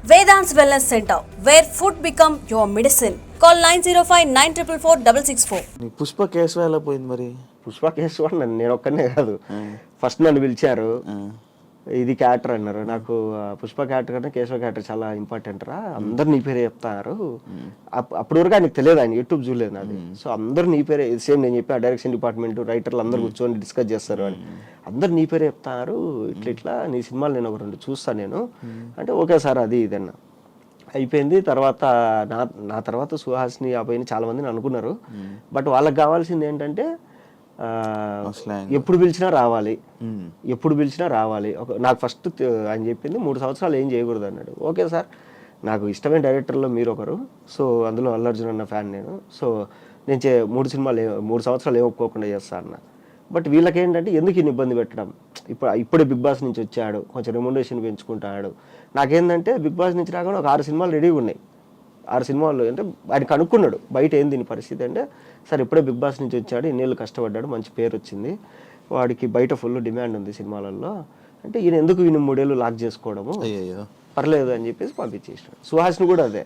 Vedant's Wellness Center, where food become your medicine. Call 905-944-664. నీ Pushpa case ఎలా పోయింది మరి? పుష్ప కేసు కూడా నేను ఒక్కనే కాదు, ఫస్ట్ నన్ను పిలిచారు, ఇది క్యారెక్టర్ అన్నారు. నాకు పుష్ప క్యారెక్టర్ కన్నా కేశవ క్యారెక్టర్ చాలా ఇంపార్టెంట్ రా, అందరు నీ పేరే చెప్తారు. అప్పటి వరకు ఆయనకు తెలియదు, ఆయన యూట్యూబ్ చూడలేదు నాది. సో అందరు నీ పేరే, సేమ్ నేను చెప్పి ఆ డైరెక్షన్ డిపార్ట్మెంట్ రైటర్లు అందరు కూర్చొని డిస్కస్ చేస్తారు అని, అందరు నీ పేరే చెప్తారు. ఇట్లా నీ సినిమాలు నేను ఒక 2 చూస్తాను నేను అంటే, ఓకే సార్ అది ఇదన్నా అయిపోయింది. తర్వాత నా తర్వాత సుహాస్ని అబ్బాయిని చాలా మందిని అనుకున్నారు. బట్ వాళ్ళకి కావాల్సింది ఏంటంటే ఎప్పుడు పిలిచినా రావాలి, ఎప్పుడు పిలిచినా రావాలి. నాకు ఫస్ట్ ఆయన చెప్పింది 3 సంవత్సరాలు ఏం చేయకూడదు అన్నాడు. ఓకే సార్, నాకు ఇష్టమైన డైరెక్టర్లో మీరు ఒకరు, సో అందులో అల్లు అర్జున్ అన్న ఫ్యాన్ నేను. సో నేను 3 సంవత్సరాలు ఏం ఒప్పుకోకుండా చేస్తా అన్న. బట్ వీళ్ళకి ఏంటంటే ఎందుకు ఇన్ని ఇబ్బంది పెట్టడం, ఇప్పుడే బిగ్ బాస్ నుంచి వచ్చాడు, కొంచెం రెమ్యునరేషన్ పెంచుకుంటాడు. నాకేంటంటే బిగ్ బాస్ నుంచి రాకుండా ఒక 6 సినిమాలు రెడీగా ఉన్నాయి. 6 సినిమాలు అంటే ఆయన కనుక్కున్నాడు బయట ఏంది దీని పరిస్థితి అంటే, సార్ ఇప్పుడే బిగ్ బాస్ నుంచి వచ్చాడు, ఇన్నేళ్ళు కష్టపడ్డాడు, మంచి పేరు వచ్చింది, వాడికి బయట ఫుల్ డిమాండ్ ఉంది సినిమాలలో అంటే, ఈయన ఎందుకు ఈయన 3 ఏళ్ళు లాక్ చేసుకోవడము, పర్లేదు అని చెప్పేసి పంపించేసాడు. సుహాస్ని కూడా అదే,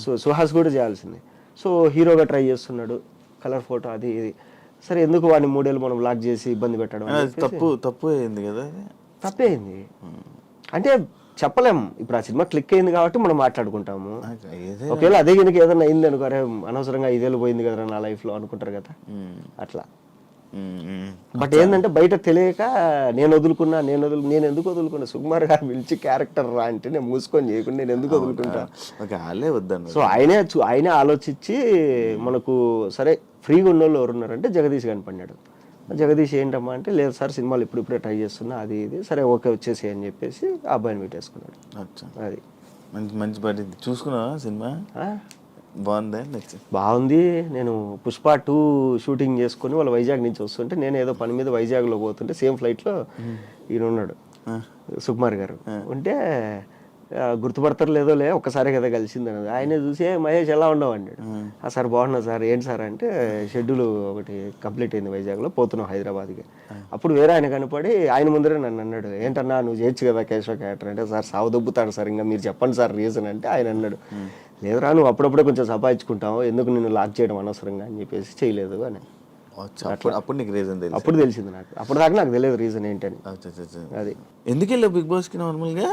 సో సుహాస్ కూడా చేయాల్సింది. సో హీరోగా ట్రై చేస్తున్నాడు, కలర్ ఫోటో అది ఇది, సరే ఎందుకు వాడిని 3 ఏళ్ళు మనం లాక్ చేసి ఇబ్బంది పెట్టడం, తప్పు అయింది కదా. తప్పే అయింది అంటే చెప్పలేం. ఇప్పుడు ఆ సినిమా క్లిక్ అయింది కాబట్టి మనం మాట్లాడుకుంటాము. ఒకవేళ అదే కనుక ఏదైనా అయింది అనుకో, అరే అనవసరంగా 5 ఏళ్ళు పోయింది కదా నా లైఫ్ లో అనుకుంటారు కదా, అట్లా. బట్ ఏంటంటే బయట తెలియక నేను ఎందుకు వదులుకున్నా, సుకుమార్ గారు పిలిచి క్యారెక్టర్ రా అంటే నేను మూసుకొని చేయకుండా నేను ఎందుకు వదులుకుంటా. సో ఆయనే ఆలోచించి మనకు సరే ఫ్రీగా ఉన్న వాళ్ళు ఎవరు ఉన్నారంటే జగదీష్ కనపడినాడు. జగదీష్ ఏంటమ్మా అంటే, లేదు సార్ సినిమాలు ఇప్పుడే ట్రై చేస్తున్నా అది ఇది, సరే ఓకే వచ్చేసి అని చెప్పేసి ఆ అబ్బాయిని పెట్టేసుకున్నాడు. అది మంచి పడింది. చూసుకున్నావా సినిమా? బాగుంది. నేను పుష్ప 2 షూటింగ్ చేసుకుని వాళ్ళు వైజాగ్ నుంచి వస్తుంటే, నేను ఏదో పని మీద వైజాగ్లో పోతుంటే సేమ్ ఫ్లైట్లో ఈయన ఉన్నాడు సుకుమార్ గారు ఉంటే, గుర్తుపడతారు లేదో ఒక్కసారి కదా కలిసింది అన్నది. ఆయన చూసి మహేష్ ఎలా ఉండవు అన్నాడు. సార్ బాగున్నా సార్, ఏంటి సార్ అంటే, షెడ్యూల్ ఒకటి కంప్లీట్ అయింది వైజాగ్లో, పోతున్నాం హైదరాబాద్కి. అప్పుడు వేరే ఆయన కనపడి ఆయన ముందరే నన్ను అన్నాడు, ఏంటన్నా నువ్వు చేయొచ్చు కదా కేశవ క్యారెక్టర్ అంటే, సార్ సాగు దొబ్బుతాడు సార్, ఇంకా మీరు చెప్పండి సార్ రీజన్ అంటే, ఆయన అన్నాడు, లేదురా నువ్వు అప్పుడప్పుడే కొంచెం సంపాదించుకుంటావు, ఎందుకు నిన్ను లాక్ చేయడం అనవసరంగా అని చెప్పేసి చేయలేదు అని. అప్పుడు నీకు రీజన్ తెలియదు? అప్పుడు తెలిసింది నాకు, అప్పుడు దాకా నాకు తెలియదు రీజన్ ఏంటని. అది ఎందుకు వెళ్ళావు బిగ్ బాస్ కి? నార్మల్గా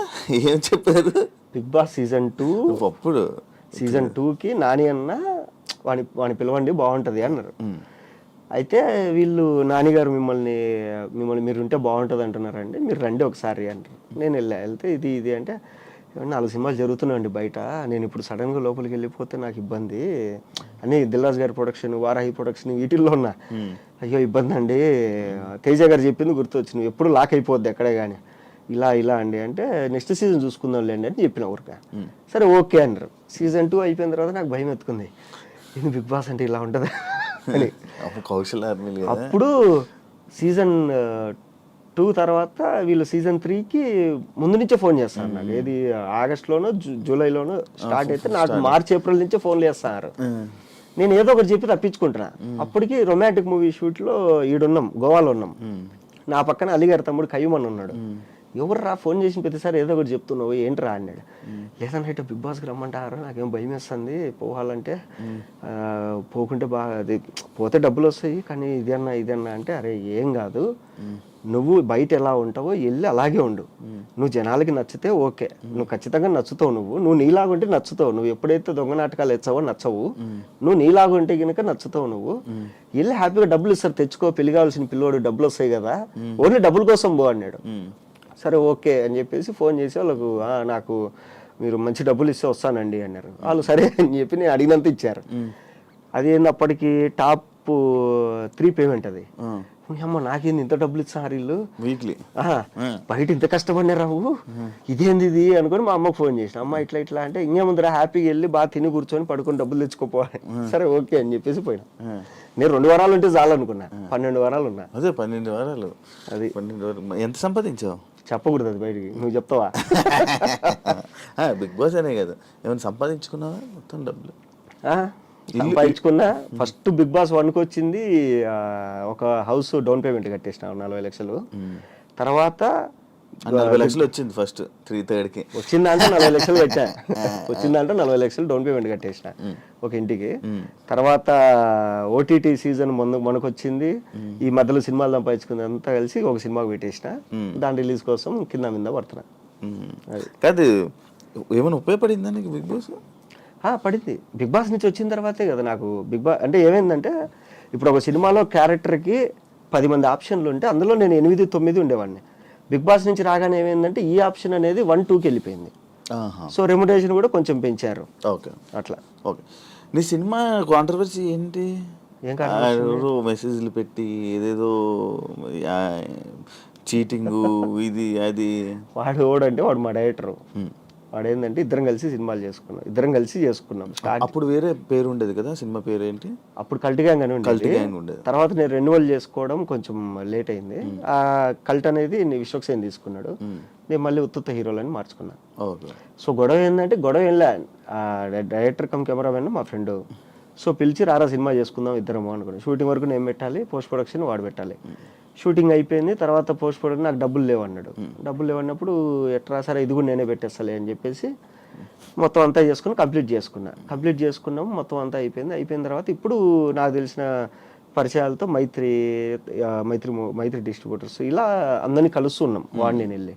ఏం చెప్పారు? బిగ్ బాస్ సీజన్ 2 అప్పుడు సీజన్ 2కి నాని అన్న వాని పిలవండి బాగుంటుంది అన్నారు. అయితే వీళ్ళు నానిగారు మిమ్మల్ని మీరు ఉంటే బాగుంటుంది అంటున్నారండి, మీరు రండి ఒకసారి అంటారు. నేను వెళ్తే ఇది అంటే, 4 సినిమాలు జరుగుతున్నాయండి బయట, నేను ఇప్పుడు సడన్గా లోపలికి వెళ్ళిపోతే నాకు ఇబ్బంది అని, దిల్రాజ్ గారి ప్రొడక్షన్, వారాహి ప్రొడక్షన్ వీటిల్లో ఉన్నా, అయ్యో ఇబ్బంది అండి, తేజ గారు చెప్పింది గుర్తొచ్చింది, ఎప్పుడు లాక్ అయిపోద్ది ఎక్కడే కానీ, ఇలా అండి అంటే, నెక్స్ట్ సీజన్ చూసుకుందాం లేండి అని చెప్పిన ఊరిక. సరే ఓకే అన్నారు. సీజన్ 2 అయిపోయిన తర్వాత నాకు భయం ఎత్తుకుంది, ఇది బిగ్ బాస్ అంటే ఇలా ఉంటుంది అని. అప్పుడు సీజన్ 2 తర్వాత వీళ్ళు సీజన్ 3కి ముందు నుంచే ఫోన్ చేస్తారు నాకు, ఏది ఆగస్టులోనో జూలైలోనో స్టార్ట్ అయితే నాకు మార్చ్ ఏప్రిల్ నుంచే ఫోన్లు చేస్తున్నారు. నేను ఏదో ఒకటి చెప్పి తప్పించుకుంటున్నా. అప్పటికి రొమాంటిక్ మూవీ షూట్లో ఈడున్నాం, గోవాలో ఉన్నాం, నా పక్కన అలీగారి తమ్ముడు కయ్యమని ఉన్నాడు. ఎవర్రా ఫోన్ చేసిన ప్రతిసారి ఏదో ఒకటి చెప్తున్నావు ఏంట్రా అన్నాడు. లేదన్నా ఇట్లా బిగ్ బాస్కి రమ్మంటారు, నాకేం భయం వేస్తుంది పోవాలంటే, పోకుంటే బాగా అది పోతే డబ్బులు వస్తాయి కానీ ఇదన్నా అంటే, అరే ఏం కాదు, నువ్వు బయట ఎలా ఉంటావో వెళ్ళి అలాగే ఉండు, నువ్వు జనాలకి నచ్చితే ఓకే, నువ్వు ఖచ్చితంగా నచ్చుతావు, నువ్వు నీలాగుంటే నచ్చుతావు, నువ్వు ఎప్పుడైతే దొంగ నాటకాలు ఎచ్చావో నచ్చవు, నువ్వు నీలాగుంటే కనుక నచ్చుతావు, నువ్వు వెళ్ళి హ్యాపీగా డబ్బులు ఇస్తారు, తెచ్చుకో, పెళ్లి కావాల్సిన పిల్లోడు డబ్బులు వస్తాయి కదా, ఓన్లీ డబ్బుల కోసం పో అన్నాడు. సరే ఓకే అని చెప్పేసి ఫోన్ చేసి వాళ్ళకు, నాకు మీరు మంచి డబ్బులు ఇస్తే వస్తానండి అన్నారు. వాళ్ళు సరే అని చెప్పి నేను అడిగినంత ఇచ్చారు. అది అప్పటికి టాప్ 3 పేమెంట్ అది. అమ్మ నాకేంది ఇంత డబ్బులు ఇచ్చారు వీళ్ళు వీక్లీ, బయట ఇంత కష్టపడినారావు, ఇదేంది ఇది అనుకుని మా అమ్మకు ఫోన్ చేసిన, అమ్మ ఇట్లా అంటే, ఇంకేముందిరా హ్యాపీగా వెళ్ళి బాగా తిని కూర్చొని పడుకొని డబ్బులు తెచ్చుకోపోవాలి. సరే ఓకే అని చెప్పేసి పోయినా. నేను 2 వారాలు ఉంటే చాలు అనుకున్నా, 12 వారాలు ఉన్నా. అదే 12 వారాలు. అది 12 వారాలు. ఎంత సంపాదించావు? చెప్పకూడదు అది బయటికి, నువ్వు చెప్తావా? బిగ్ బాస్ అనే కదా, ఏమైనా సంపాదించుకున్నావా మొత్తం డబ్బులు? సంపాదించుకున్నా. ఫస్ట్ బిగ్ బాస్ 1కి వచ్చింది ఒక హౌస్ డౌన్ పేమెంట్ కట్టేసిన 40 లక్షలు. తర్వాత 40 లక్షలు వచ్చింది ఫస్ట్ 3/3కి. వచ్చిందంటే 40 లక్షలు పెట్టా. వచ్చిందంటే 40 లక్షలు డౌన్ పేమెంట్ కట్టేసిన ఒక ఇంటికి. తర్వాత ఓటీటీ సీజన్ మనకు వచ్చింది, ఈ మధ్యలో సినిమాలు సంపాదించుకుంది అంతా కలిసి ఒక సినిమాకి పెట్టేసిన. దాని రిలీజ్ కోసం కింద మీద పడుతున్నా. కాదు, ఏమైనా ఉపయోగపడిందా నీకు బిగ్ బాస్? పడింది. బిగ్ బాస్ నుంచి వచ్చిన తర్వాతే కదా నాకు బిగ్ బాస్ అంటే ఏమైందంటే, ఇప్పుడు ఒక సినిమాలో క్యారెక్టర్కి 10 మంది ఆప్షన్లు ఉంటే అందులో నేను 8, 9 ఉండేవాడిని. బిగ్ బాస్ నుంచి రాగానే ఏమైందంటే ఈ ఆప్షన్ అనేది 1, 2కి వెళ్ళిపోయింది. సో రెమ్యునరేషన్ కూడా కొంచెం పెంచారు. ఓకే, అట్లా. ఓకే. నీ సినిమా కాంట్రవర్సీ ఏంటి? ఏం మెసేజ్లు పెట్టి ఏదేదో చీటింగ్ ఇది అది. వాడు మా డైరెక్టర్. వాడు ఏంటంటే ఇద్దరం కలిసి సినిమాలు చేసుకున్నాం, ఇద్దరం కలిసి చేసుకున్నాం. అప్పుడు వేరే పేరు ఉండేది కదా, సినిమా పేరు ఏంటి? అప్పుడు కల్ట్ గ్యాంగ్ అని ఉండేది. తర్వాత నేను రెన్యువల్ చేసుకోవడం కొంచెం లేట్ అయింది. ఆ కల్ట్ అనేది విశ్వక్సేన్ తీసుకున్నాడు, నేను మళ్ళీ ఉత్తుత్త హీరోలని మార్చుకున్నాను. సో గొడవ ఏంటంటే, గొడవ వెళ్ళా డైరెక్టర్ కమ్ కెమెరామెన్ మా ఫ్రెండ్. సో పిలిచి రారా సినిమా చేసుకుందాం ఇద్దరము అనుకున్నాను. షూటింగ్ వరకు నేను పెట్టాలి, పోస్ట్ ప్రొడక్షన్ వాడు పెట్టాలి. షూటింగ్ అయిపోయింది, తర్వాత పోస్ట్ ప్రొడక్షన్ నాకు డబ్బులు లేవన్నాడు. డబ్బులు లేవన్నప్పుడు ఎట్లా, సరే ఇది కూడా నేనే పెట్టేస్తాలే అని చెప్పేసి మొత్తం అంతా చేసుకుని కంప్లీట్ చేసుకున్నాము. మొత్తం అంతా అయిపోయిన తర్వాత ఇప్పుడు నాకు తెలిసిన పరిచయాలతో మైత్రి డిస్ట్రిబ్యూటర్స్ ఇలా అందరినీ కలుస్తున్నాం. వాడిని నేను వెళ్ళి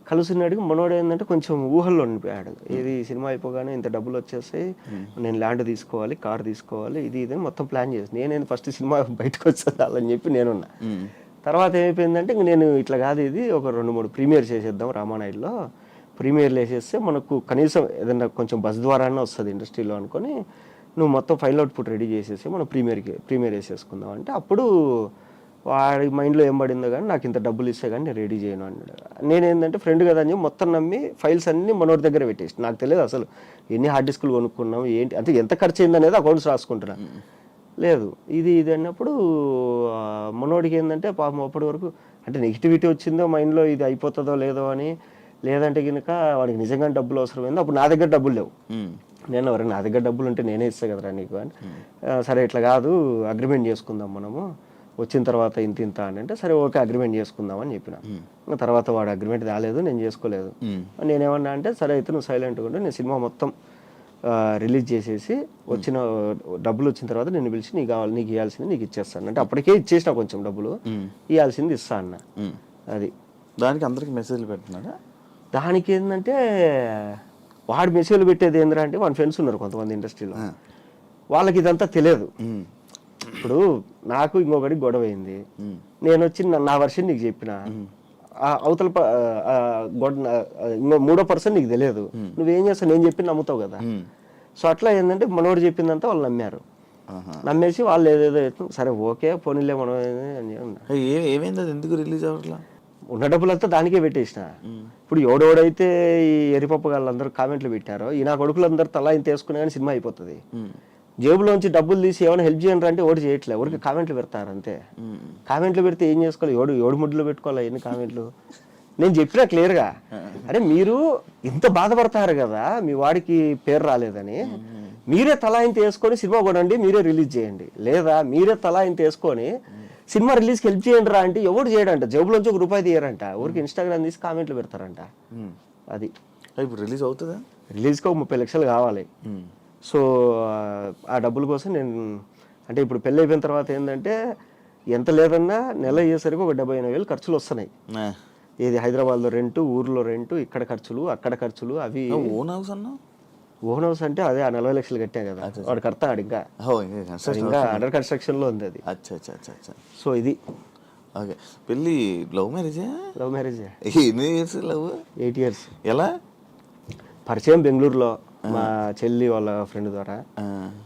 కలుస్తున్నాడికి మనోడు ఏంటంటే కొంచెం ఊహల్లో ఉండిపోయాడు. ఏది సినిమా అయిపోగానే ఇంత డబ్బులు వచ్చేస్తాయి, నేను ల్యాండ్ తీసుకోవాలి, కార్ తీసుకోవాలి, ఇది మొత్తం ప్లాన్ చేసి నేనేది ఫస్ట్ సినిమా బయటకు వచ్చేదాలని చెప్పి నేనున్నా. తర్వాత ఏమైపోయిందంటే నేను ఇట్లా కాదు, ఇది ఒక 2-3 ప్రీమియర్ చేసేద్దాం రామానాయుడులో. ప్రీమియర్లు వేసేస్తే మనకు కనీసం ఏదన్నా కొంచెం బస్ ద్వారానే వస్తుంది ఇండస్ట్రీలో అనుకొని, నువ్వు మొత్తం ఫైల్ అవుట్పుట్ రెడీ చేసేసి మనం ప్రీమియర్ వేసేసుకుందాం అంటే, అప్పుడు వాడి మైండ్లో ఏం పడిందో కానీ నాకు ఇంత డబ్బులు ఇస్తే కానీ నేను రెడీ చేయను అన్నాడు. నేనేంటంటే ఫ్రెండ్ కదా అని చెప్పి మొత్తం నమ్మి ఫైల్స్ అన్నీ మనోడి దగ్గర పెట్టేసి, నాకు తెలియదు అసలు ఎన్ని హార్డ్ డిస్కులు కొనుక్కున్నాం ఏంటి అంటే ఎంత ఖర్చు అయింది అనేది అకౌంట్స్ రాసుకుంటున్నా. లేదు ఇది అన్నప్పుడు మనోడికి ఏంటంటే పాపం అప్పటి వరకు అంటే నెగిటివిటీ వచ్చిందో మైండ్లో, ఇది అయిపోతుందో లేదో అని. లేదంటే కనుక వాడికి నిజంగా డబ్బులు అవసరమైంది. అప్పుడు నా దగ్గర డబ్బులు లేవు. నేను ఎవరైనా నా దగ్గర డబ్బులు ఉంటే నేనే ఇస్తా కదరా నీకు అని. సరే ఇట్లా కాదు, అగ్రిమెంట్ చేసుకుందాం మనము వచ్చిన తర్వాత ఇంత అని అంటే, సరే ఓకే అగ్రిమెంట్ చేసుకుందాం అని చెప్పిన. తర్వాత వాడు అగ్రిమెంట్ రాలేదు, నేను చేసుకోలేదు. నేనేమన్నా అంటే, సరే అయితే నువ్వు సైలెంట్గా ఉంటే నేను సినిమా మొత్తం రిలీజ్ చేసేసి వచ్చిన డబ్బులు వచ్చిన తర్వాత నేను పిలిచి నీకు ఇవ్వాల్సింది నీకు ఇచ్చేస్తాను అంటే, అప్పటికే ఇచ్చేసిన కొంచెం డబ్బులు, ఇవ్వాల్సింది ఇస్తా అన్న. అది దానికి అందరికి మెసేజ్లు పెడుతున్నాడా? దానికి ఏంటంటే వాడు మెసేజ్లు పెట్టేది ఏంద్రా అంటే, వాడి ఫ్రెండ్స్ ఉన్నారు కొంతమంది ఇండస్ట్రీలో, వాళ్ళకి ఇదంతా తెలియదు. ఇప్పుడు నాకు ఇంకొకటి గొడవ అయింది, నేను వచ్చి నా వర్షన్ నీకు చెప్పిన, అవతల మూడో పర్సన్ నీకు తెలియదు, నువ్వేం చేస్తావు నేను చెప్పి నమ్ముతావు కదా. సో అట్లా ఏంటంటే మనోడు చెప్పిందంతా వాళ్ళు నమ్మారు. నమ్మేసి వాళ్ళు ఏదేదో సరే ఓకే పోనీలే మనం ఏమైంది, అది ఎందుకు రిలీజ్ అవ్వట్లా? ఉన్న డబ్బులంతా దానికే పెట్టేసిన. ఇప్పుడు ఎవడెవడైతే ఈ ఎరిపప్పు వాళ్ళందరూ కామెంట్లు పెట్టారో, ఈ నా కొడుకులందరూ తలా ఇంత వేసుకునే కానీ సినిమా అయిపోతుంది. జేబులోంచి డబ్బులు తీసి ఏమైనా హెల్ప్ చేయండి అంటే ఓడి చేయట్లే, ఎవరికి కామెంట్లు పెడతారు అంతే. కామెంట్లు పెడితే ఏం చేసుకోవాలి, ఏడు ముడ్లు పెట్టుకోవాలి ఎన్ని కామెంట్లు. నేను చెప్పినా క్లియర్గా, అరే మీరు ఇంత బాధపడతారు కదా మీ వాడికి పేరు రాలేదని, మీరే తలా ఇంత వేసుకొని సినిమా కొనండి, మీరే రిలీజ్ చేయండి, లేదా మీరే తలా ఇంత వేసుకొని సినిమా రిలీజ్కి హెల్ప్ చేయండి రా అంటే ఎవరు చేయడంట. జేబులోంచి ₹1 తీయరంట, ఊరికి ఇన్స్టాగ్రామ్ తీసి కామెంట్లు పెడతారంట. అది ఇప్పుడు రిలీజ్ అవుతుందా? రిలీజ్కి ఒక 30 లక్షలు కావాలి. సో ఆ డబ్బుల కోసం నేను అంటే ఇప్పుడు పెళ్ళి అయిపోయిన తర్వాత ఏంటంటే ఎంత లేదన్నా నెల అయ్యేసరికి ఒక 70,000 ఖర్చులు వస్తున్నాయి. ఏది హైదరాబాద్లో రెంటు, ఊర్లో రెంటు, ఇక్కడ ఖర్చులు, అక్కడ ఖర్చులు, అవి. ఓన్ హౌస్ అన్నా? ఓన్ హౌస్ అంటే అదే ఆ 40 లక్షలు కట్టాం కదా, వాడు కడతాడు ఇంకా అండర్ కన్స్ట్రక్షన్ లో ఉంది అది. సో ఇది ఓకే. పెళ్ళి లవ్ మ్యారేజా? Love marriage. ఎన్ని ఇయర్స్ లవ్? 8 years. ఎలా పరిచయం? బెంగళూరులో మా చెల్లి వాళ్ళ ఫ్రెండ్ ద్వారా.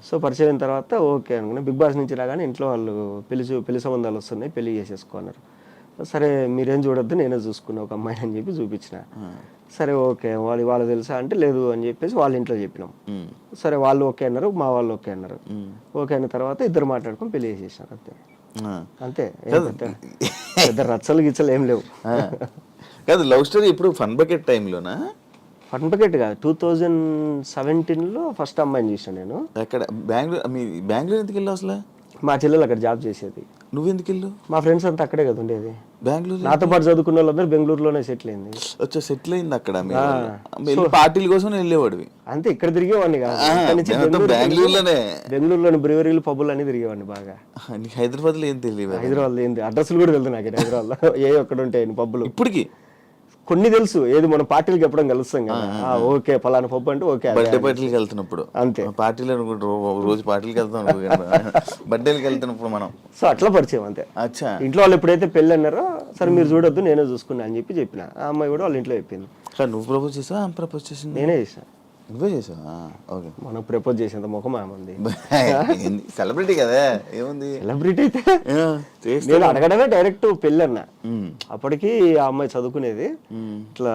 సో పరిచయం అయిన తర్వాత ఓకే అనుకున్నా. బిగ్ బాస్ నుంచి రాగానే ఇంట్లో వాళ్ళు పెళ్లి సంబంధాలు వస్తున్నాయి, పెళ్లి చేసేసుకున్నారు. సరే మీరేం చూడొద్దు నేనే చూసుకున్నా ఒక అమ్మాయిని అని చెప్పి చూపించిన. సరే ఓకే వాళ్ళు తెలుసా అంటే లేదు అని చెప్పేసి వాళ్ళ ఇంట్లో చెప్పినాం. సరే వాళ్ళు ఓకే అన్నారు, మా వాళ్ళు ఓకే అన్నారు. ఓకే అయిన తర్వాత ఇద్దరు మాట్లాడుకొని పెళ్లి చేసేసినారు అంతే. ఇద్దరు రచ్చలు గిచ్చలు ఏం లేవు. కాదు, లవ్ స్టోరీ ఇప్పుడు ఫన్ బకెట్ టైంలోనా? ఫన్ బకెట్ కాదు, 2017లో ఫస్ట్ అమ్మాయిని చూసాను నేను. ఎక్కడ? బెంగళూరు ఎందుకు వెళ్ళావు అసలు? మా చెల్లెలు అక్కడ జాబ్ చేసేది. నువ్వెందుకు వెళ్ళు? మా ఫ్రెండ్స్ అంతా అక్కడే కదా ఉండేది. బెంగళూరు నాతో పాటు చదువుకున్న వాళ్ళందరూ బెంగళూరులోనే సెటిల్ అయింది. వచ్చా సెటిల్ అయింది అక్కడ. పార్టీల కోసం వెళ్ళేవాడివి అంతే, ఇక్కడ తిరిగేవాడిని కాదు. బెంగళూరులోని బ్రివరీలు పబ్బులు అన్ని తిరిగేవాడిని బాగా. నీకు హైదరాబాద్ లో ఏం తెలియదు? హైదరాబాద్ లో ఏంటి అడ్రస్లు కూడా తెలుసు నాకు. హైదరాబాద్ లో ఏ ఒక్కడ ఉంటాయి పబ్బులు ఇప్పటికి కొన్ని తెలుసు. ఏది మనం పార్టీలకు ఎప్పుడైనా కలుస్తాం కదా, ఓకే పలానా పప్పు అంటే ఓకే. బర్త్డే పార్టీలకు వెళ్తున్నప్పుడు అంతే, పార్టీలు అనుకుంటారు రోజు పార్టీలకు వెళ్తాం, బర్త్డేలకు వెళ్తున్నప్పుడు మనం. సో అట్లా పరిచయం అంతే. అచ్చా, ఇంట్లో వాళ్ళు ఎప్పుడైతే పెళ్ళి అన్నారో సరే మీరు చూడొద్దు నేనే చూసుకున్నా అని చెప్పిన. ఆ అమ్మాయి కూడా వాళ్ళ ఇంట్లో చెప్పింది. నువ్వు ప్రపోజ్ చేసావా ఆమె ప్రపోజ్ చేసింది? నేనే చేసాను. నువ్వే చేసావా? ఓకే. మనకు ప్రపోజ్ చేసేంత ముఖం ఏముంది? సెలబ్రిటీ కదా, ఏముంది సెలబ్రిటీ అయితే. నేను అడగడమే డైరెక్ట్ పెళ్ళి అన్నా. అప్పటికి ఆ అమ్మాయి చదువుకునేది. ఇట్లా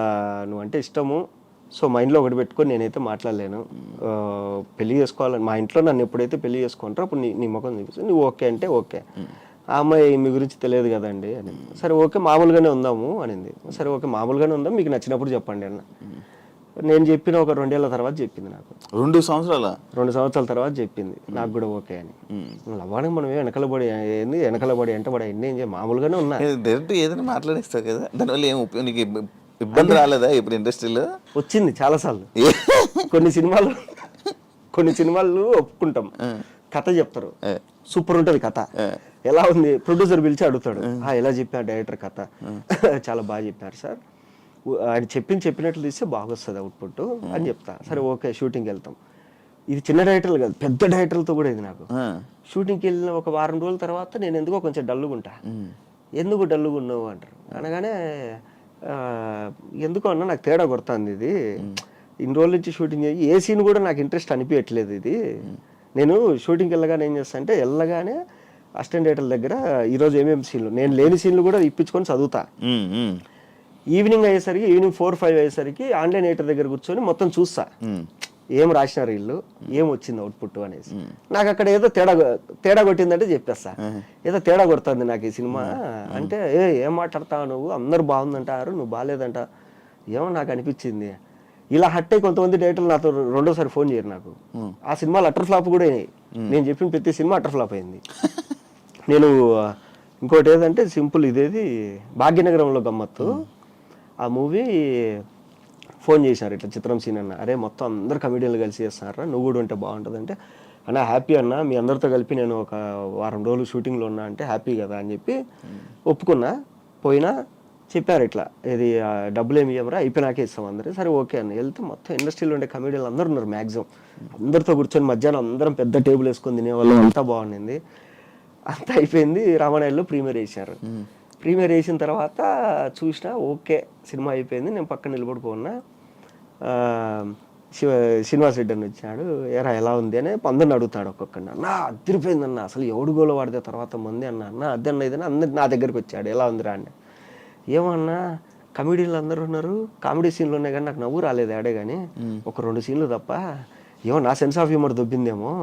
నువ్వంటే ఇష్టము, సో మైండ్లో ఒకటి పెట్టుకొని నేనైతే మాట్లాడలేను, పెళ్లి చేసుకోవాలని మా ఇంట్లో నన్ను ఎప్పుడైతే పెళ్లి చేసుకుంటారో అప్పుడు నీ ముఖం చూపిస్తాను, నువ్వు ఓకే అంటే ఓకే. ఆ అమ్మాయి మీ గురించి తెలియదు కదండి అని. సరే ఓకే మామూలుగానే ఉందాము అనింది. సరే ఓకే మామూలుగానే ఉందాం, మీకు నచ్చినప్పుడు చెప్పండి అన్న. నేను చెప్పిన ఒక 2 ఏళ్ల తర్వాత చెప్పింది నాకు. 2 సంవత్సరాల తర్వాత చెప్పింది నాకు కూడా ఓకే అని. లవ్వానికి మనం వెనకలబడి ఏంది, వెనకలబడి ఎంటబడి ఎన్ని ఏం చేయాలి, మామూలుగానే ఉన్నా. డైరెక్ట్ ఏదైనా మాట్లాడేస్తావు కదా, దానివల్ల ఏం నీకు ఇబ్బంది రాలేదా ఇప్పుడు ఇండస్ట్రీలో? వచ్చింది చాలాసార్లు. కొన్ని సినిమాలు ఒప్పుకుంటాం, కథ చెప్తారు, సూపర్ ఉంటుంది కథ, ఎలా ఉంది ప్రొడ్యూసర్ పిలిచి అడుగుతాడు, ఎలా చెప్పారు డైరెక్టర్ కథ, చాలా బాగా చెప్పారు సార్, ఆయన చెప్పినట్లు తీస్తే బాగా వస్తుంది అవుట్పుట్ అని చెప్తా. సరే ఓకే షూటింగ్కి వెళ్తాం. ఇది చిన్న డైరెక్టర్లు కాదు, పెద్ద డైరెక్టర్లతో కూడా ఇది నాకు. షూటింగ్కి వెళ్ళిన ఒక వారం రోజుల తర్వాత నేను ఎందుకో కొంచెం డల్లుగా ఉంటా. ఎందుకు డల్లుగా ఉన్నావు అంటారు. అనగానే ఎందుకో అన్నా నాకు తేడా కొడుతుంది, ఇది ఇన్ని రోజుల నుంచి షూటింగ్ చేసి ఏ సీన్ కూడా నాకు ఇంట్రెస్ట్ అనిపించట్లేదు. ఇది నేను షూటింగ్కి వెళ్ళగానే ఏం చేస్తా అంటే వెళ్ళగానే అసిస్టెంట్ డైరెక్టర్ దగ్గర ఈరోజు ఏమేమి సీన్లు, నేను లేని సీన్లు కూడా ఇప్పించుకొని చదువుతా. ఈవినింగ్ 4-5 అయ్యేసరికి ఆన్లైన్ ఎడిటర్ దగ్గర కూర్చొని మొత్తం చూస్తా, ఏం రాసినారు వీళ్ళు, ఏం వచ్చింది అవుట్పుట్ అనేసి. నాకు అక్కడ ఏదో తేడా కొట్టిందంటే చెప్పేస్తా, ఏదో తేడా కొడుతుంది నాకు ఈ సినిమా అంటే, ఏం మాట్లాడతావు నువ్వు, అందరు బాగుందంటారు నువ్వు బాగాలేదంట, ఏమో నాకు అనిపించింది. ఇలా హట్ అయ్యి కొంతమంది డైరెక్టర్లు నాతో 2వ ఫోన్ చేయరు నాకు. ఆ సినిమాలు అటర్ ఫ్లాప్ కూడా అయినాయి. నేను చెప్పిన ప్రతి సినిమా అటర్ ఫ్లాప్ అయింది. నేను ఇంకోటి ఏదంటే సింపుల్, ఇదేది భాగ్యనగరంలో గమ్మత్తు, ఆ మూవీ ఫోన్ చేశారు ఇట్లా చిత్రం సీన్ అన్న, అరే మొత్తం అందరు కమెడియన్లు కలిసి చేస్తున్నారా, నువ్వు కూడా ఉంటే బాగుంటుంది అంటే, అన్న హ్యాపీ అన్న మీ అందరితో కలిపి నేను ఒక వారం రోజులు షూటింగ్లో ఉన్నా అంటే హ్యాపీ కదా అని చెప్పి ఒప్పుకున్నా. పోయినా చెప్పారు ఇట్లా, ఇది డబ్బులు ఏమి ఇవ్వరా అయిపోయినాకే ఇస్తాం అందరూ. సరే ఓకే అన్న. వెళ్తే మొత్తం ఇండస్ట్రీలో ఉండే కమెడియన్లు అందరూ ఉన్నారు మ్యాక్సిమం. అందరితో కూర్చొని మధ్యాహ్నం అందరం పెద్ద టేబుల్ వేసుకొని తినేవాళ్ళం, అంతా బాగుండింది. అంతా అయిపోయింది. రామానాయుడులో ప్రీమియర్ వేసారు. ప్రీమియర్ వేసిన తర్వాత చూసినా ఓకే సినిమా అయిపోయింది. నేను పక్కన నిలబడిపోన్నా. శ్రీనివాస్ రెడ్డి అని వచ్చాడు, ఎరా ఎలా ఉంది అని అందరిని అడుగుతాడు ఒక్కొక్కడిని. అన్న అదిరిపోయిందన్న, అసలు ఎవడు గోలో వాడితే తర్వాత మంది అన్న అదే అన్న ఇదని అందరు నా దగ్గరికి వచ్చాడు, ఎలా ఉందిరా అని. ఏమన్నా కమెడీలు అందరూ ఉన్నారు, కామెడీ సీన్లు ఉన్నాయి కానీ నాకు నవ్వు రాలేదు ఆడే కానీ, ఒక 2 సీన్లు తప్ప. ఏమో నా సెన్స్ ఆఫ్ హ్యూమర్ దొబ్బిందేమో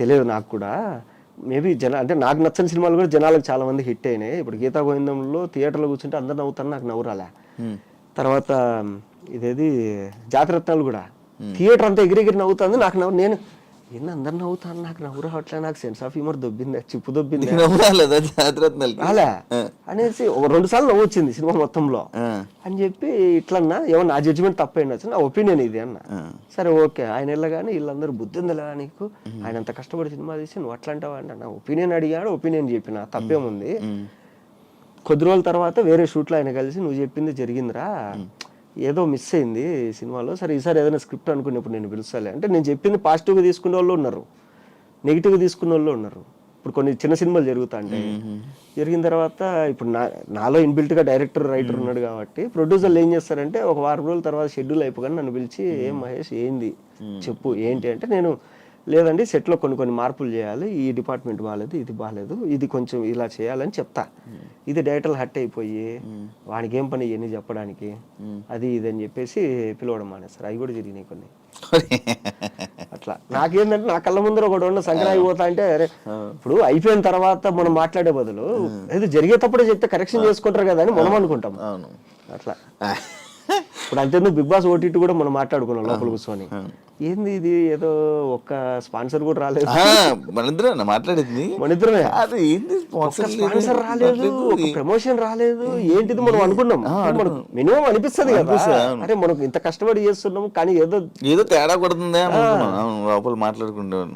తెలియదు నాకు కూడా. మేబీ అంటే నాకు నచ్చని సినిమాలు కూడా జనాలకు చాలా మంది హిట్ అయినాయి. ఇప్పుడు గీతా గోవిందంలో థియేటర్లో కూర్చుంటే అందరు నవ్వుతారు, నాకు నవ్వు రాలే. తర్వాత ఇదేది జాతిరత్నాలు కూడా థియేటర్ అంతా ఎగిరెగిరి నవ్వుతుంది, నాకు నేను అందరు నవ్వుతాను, నాకు నవ్వు రావట్లే, నాకు సెన్స్ ఆఫ్ హ్యూమర్ దొబ్బింది, చిప్పు దొబ్బింది అలా అనేసి 2 సార్లు నవ్వు వచ్చింది సినిమా మొత్తంలో అని చెప్పి. ఇట్లన్నా ఏమో నా జడ్జిమెంట్ తప్పైండొచ్చు, నా ఒపీనియన్ ఇది అన్న. సరే ఓకే ఆయన వెళ్ళగానే వీళ్ళందరూ బుద్ధి ఉందిలే నీకు, ఆయన అంత కష్టపడి సినిమా తీసి నువ్వు అట్లా అంటావా అంటే, నా ఒపీనియన్ అడిగాడు, ఒపీనియన్ చెప్పిన తప్పేముంది. కొద్ది రోజుల తర్వాత వేరే షూట్లో ఆయన కలిసి నువ్వు చెప్పింది జరిగిందిరా, ఏదో మిస్ అయింది సినిమాలో, సరే ఈసారి ఏదైనా స్క్రిప్ట్ అనుకున్నప్పుడు నేను పిలుస్తాలే అంటే, నేను చెప్పింది పాజిటివ్గా తీసుకునే వాళ్ళు ఉన్నారు, నెగిటివ్గా తీసుకునే వాళ్ళు ఉన్నారు. ఇప్పుడు కొన్ని చిన్న సినిమాలు జరుగుతాయండి, జరిగిన తర్వాత ఇప్పుడు నాలో ఇన్బిల్ట్గా డైరెక్టర్ రైటర్ ఉన్నాడు కాబట్టి ప్రొడ్యూసర్లు ఏం చేస్తారంటే, ఒక వారం రోజుల తర్వాత షెడ్యూల్ అయిపోగానే నన్ను పిలిచి, ఏం మహేష్ ఏంది చెప్పు ఏంటి అంటే, నేను లేదండి సెట్లో కొన్ని మార్పులు చేయాలి, ఈ డిపార్ట్మెంట్ బాగాలేదు, ఇది బాగాలేదు, ఇది కొంచెం ఇలా చేయాలని చెప్తా. ఇది డైరెక్టర్లు హట్ అయిపోయి వానికి ఏం పని ఇవన్నీ చెప్పడానికి అది ఇది అని చెప్పేసి పిలవడం మానేస్తారు. అవి కూడా జరిగినాయి కొన్ని. అట్లా నాకేంటంటే నా కళ్ళ ముందర ఒకటి ఉన్న సంక్రాంతి పోతా అంటే, అరే ఇప్పుడు అయిపోయిన తర్వాత మనం మాట్లాడే బదులు ఏదో జరిగేటప్పుడే చెప్తే కరెక్షన్ చేసుకుంటారు కదా అని మనం అనుకుంటాం. అట్లా ఇప్పుడు అంతేందుకు బిగ్ బాస్ ఓటీటీ కూడా మనం మాట్లాడుకున్నాం లోపల కూర్చొని. ఏంది ఇది, ఏదో ఒక్క స్పాన్సర్ కూడా రాలేదు, మనిద్దరం మాట్లాడింది మనిద్దరమే, అది ఏంది స్పాన్సర్ రాలేదు, ఒక ప్రమోషన్ రాలేదు, ఏంటిది మనం అనుకున్నాం. మినిమం అనిపిస్తుంది కదా, అరే మనకు ఇంత కష్టపడి చేస్తున్నాము కానీ ఏదో ఏదో తేడా కొడుతుంది అనుకున్నాను లోపల మాట్లాడుకుంటాను.